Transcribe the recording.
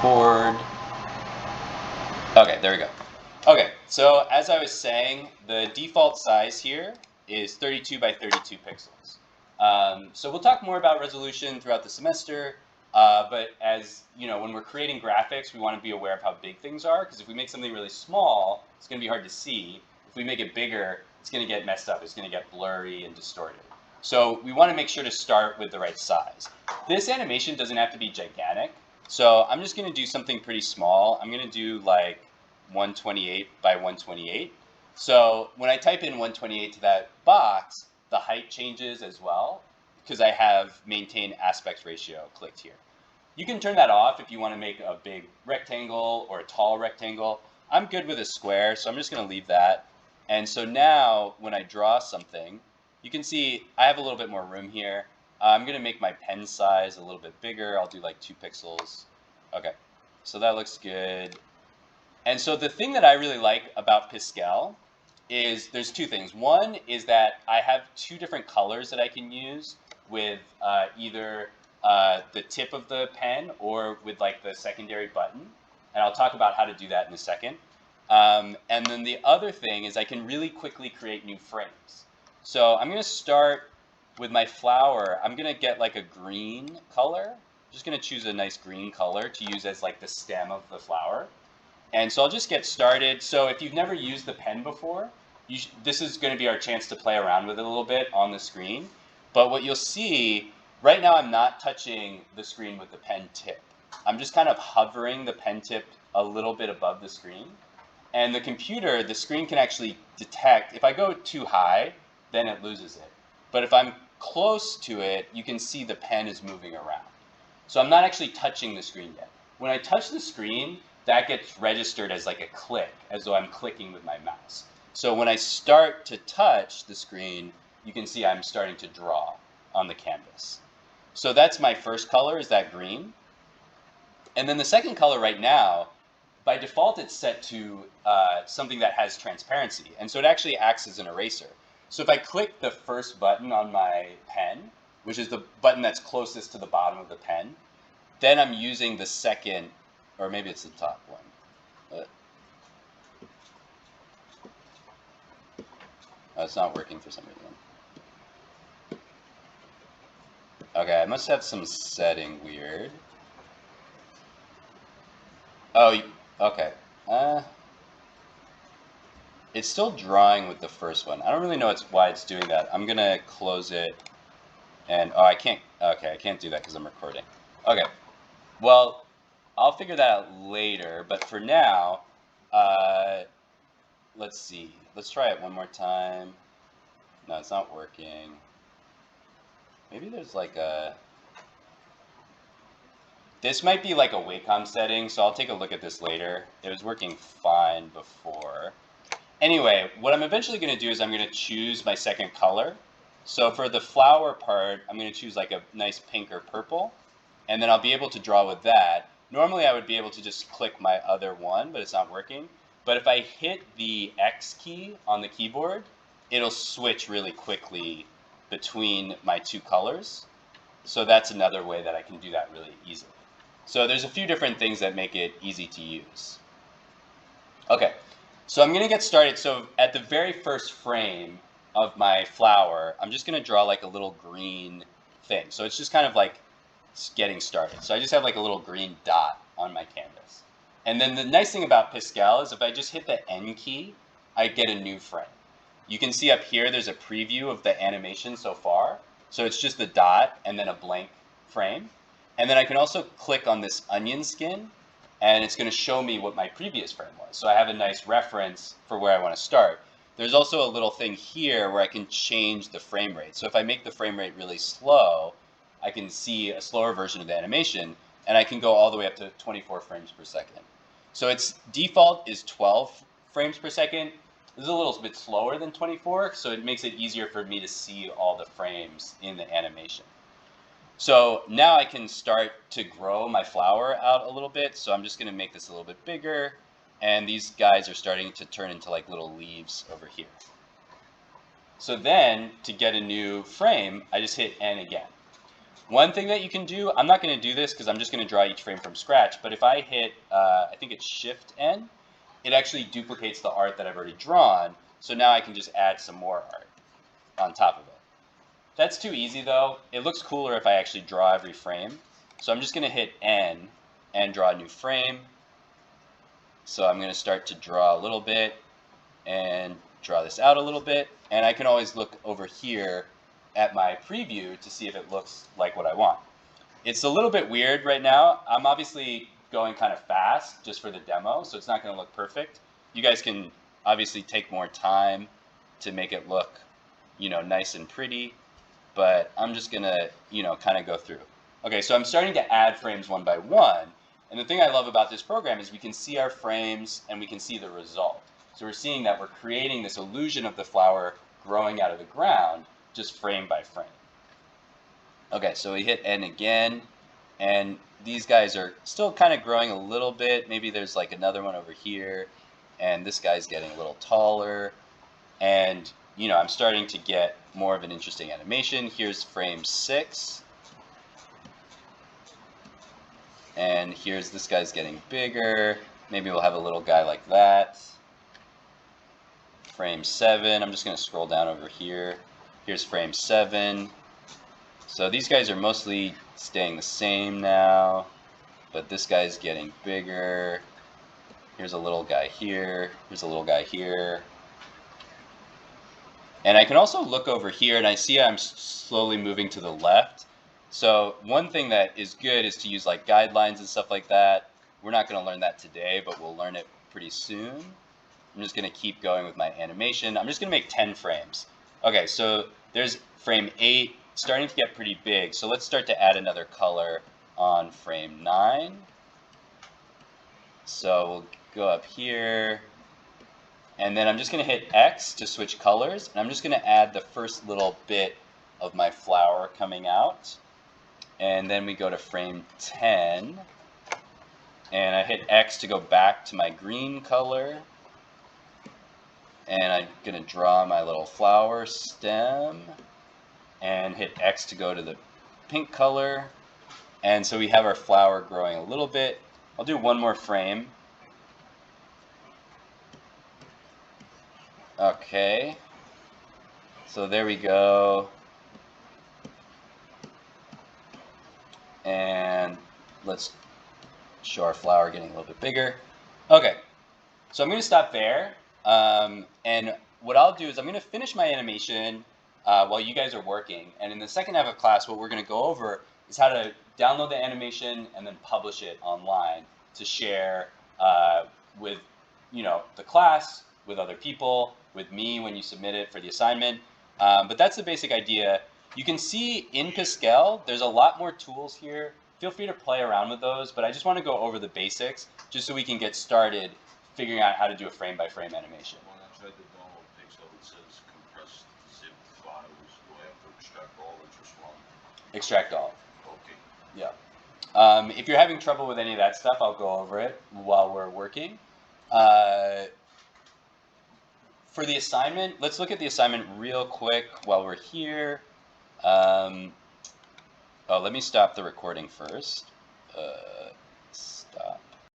record. Okay, there we go. Okay, so as I was saying, the default size here is 32 by 32 pixels. So we'll talk more about resolution throughout the semester, but as you know, when we're creating graphics, we want to be aware of how big things are, because if we make something really small, it's going to be hard to see. If we make it bigger, it's going to get messed up. It's going to get blurry and distorted. So we want to make sure to start with the right size. This animation doesn't have to be gigantic. So I'm just going to do something pretty small. I'm going to do like 128 by 128. So when I type in 128 to that box, the height changes as well because I have maintain aspect ratio clicked here. You can turn that off if you want to make a big rectangle or a tall rectangle. I'm good with a square, so I'm just going to leave that. And so now when I draw something, you can see I have a little bit more room here. I'm going to make my pen size a little bit bigger. I'll do like 2 pixels. Okay, so that looks good. And so the thing that I really like about Piskel is there's 2 things. One is that I have 2 different colors that I can use with either the tip of the pen or with like the secondary button. And I'll talk about how to do that in a second. And then the other thing is I can really quickly create new frames. So I'm going to start with my flower. I'm going to get like a green color. I'm just going to choose a nice green color to use as like the stem of the flower. And so I'll just get started. So if you've never used the pen before, this is going to be our chance to play around with it a little bit on the screen. But what you'll see, right now I'm not touching the screen with the pen tip. I'm just kind of hovering the pen tip a little bit above the screen. And the computer, the screen can actually detect, if I go too high, then it loses it. But if I'm close to it, you can see the pen is moving around. So I'm not actually touching the screen yet. When I touch the screen, that gets registered as like a click, as though I'm clicking with my mouse. So when I start to touch the screen, you can see I'm starting to draw on the canvas. So that's my first color, is that green. And then the second color right now, by default, it's set to something that has transparency. And so it actually acts as an eraser. So if I click the first button on my pen, which is the button that's closest to the bottom of the pen, then I'm using the second, or maybe it's the top one. Oh, it's not working for some reason. Okay, I must have some setting weird. Oh, okay. It's still drawing with the first one. I don't really know why it's doing that. I'm gonna close it, and oh, I can't. Okay, I can't do that because I'm recording. Okay, well, I'll figure that out later. But for now, let's see. Let's try it one more time. No, it's not working. Maybe there's like a. This might be like a Wacom setting, so I'll take a look at this later. It was working fine before. Anyway, what I'm eventually going to do is I'm going to choose my second color. So for the flower part, I'm going to choose like a nice pink or purple, and then I'll be able to draw with that. Normally I would be able to just click my other one, but it's not working. But if I hit the X key on the keyboard, it'll switch really quickly between my 2 colors. So that's another way that I can do that really easily. So there's a few different things that make it easy to use. Okay. So I'm going to get started. So at the very first frame of my flower, I'm just going to draw like a little green thing. So it's just kind of like getting started. So I just have like a little green dot on my canvas. And then the nice thing about Piskel is if I just hit the N key, I get a new frame. You can see up here there's a preview of the animation so far. So it's just the dot and then a blank frame. And then I can also click on this onion skin, and it's going to show me what my previous frame was. So I have a nice reference for where I want to start. There's also a little thing here where I can change the frame rate. So if I make the frame rate really slow, I can see a slower version of the animation, and I can go all the way up to 24 frames per second. So its default is 12 frames per second. This is a little bit slower than 24, so it makes it easier for me to see all the frames in the animation. So now I can start to grow my flower out a little bit. So I'm just going to make this a little bit bigger. And these guys are starting to turn into like little leaves over here. So then to get a new frame, I just hit N again. One thing that you can do, I'm not going to do this because I'm just going to draw each frame from scratch, but if I hit, I think it's Shift N, it actually duplicates the art that I've already drawn, so now I can just add some more art on top of it. That's too easy though. It looks cooler if I actually draw every frame. So I'm just going to hit N and draw a new frame. So I'm going to start to draw a little bit and draw this out a little bit, and I can always look over here at my preview to see if it looks like what I want. It's a little bit weird right now. I'm obviously going kind of fast just for the demo, so it's not going to look perfect. You guys can obviously take more time to make it look, nice and pretty, but I'm just going to, kind of go through. Okay, so I'm starting to add frames one by one, and the thing I love about this program is we can see our frames and we can see the result. So we're seeing that we're creating this illusion of the flower growing out of the ground, just frame by frame. Okay, so we hit N again, and these guys are still kind of growing a little bit. Maybe there's like another one over here, and this guy's getting a little taller. And, I'm starting to get more of an interesting animation. Here's frame 6. And here's this guy's getting bigger. Maybe we'll have a little guy like that. Frame 7, I'm just going to scroll down over here. Here's frame 7. So these guys are mostly staying the same now, but this guy's getting bigger. Here's a little guy here. Here's a little guy here. And I can also look over here, and I see I'm slowly moving to the left. So one thing that is good is to use like guidelines and stuff like that. We're not going to learn that today, but we'll learn it pretty soon. I'm just going to keep going with my animation. I'm just going to make 10 frames. Okay, so there's frame 8 starting to get pretty big. So let's start to add another color on frame 9. So we'll go up here. And then I'm just going to hit X to switch colors. And I'm just going to add the first little bit of my flower coming out. And then we go to frame 10. And I hit X to go back to my green color. And I'm going to draw my little flower stem. And hit X to go to the pink color. And so we have our flower growing a little bit. I'll do one more frame. Okay. So there we go. And let's show our flower getting a little bit bigger. Okay. So I'm going to stop there. And what I'll do is I'm going to finish my animation while you guys are working. And in the second half of class, what we're going to go over is how to download the animation and then publish it online to share with the class, with other people, with me when you submit it for the assignment. But that's the basic idea. You can see in Piskel, there's a lot more tools here. Feel free to play around with those, but I just want to go over the basics just so we can get started figuring out how to do a frame-by-frame animation. When I tried to download Piskel, it says compressed zip files. Do I have to extract all or just one? Extract all. Okay. Yeah. If you're having trouble with any of that stuff, I'll go over it while we're working. For the assignment, let's look at the assignment real quick while we're here. Let me stop the recording first. Stop.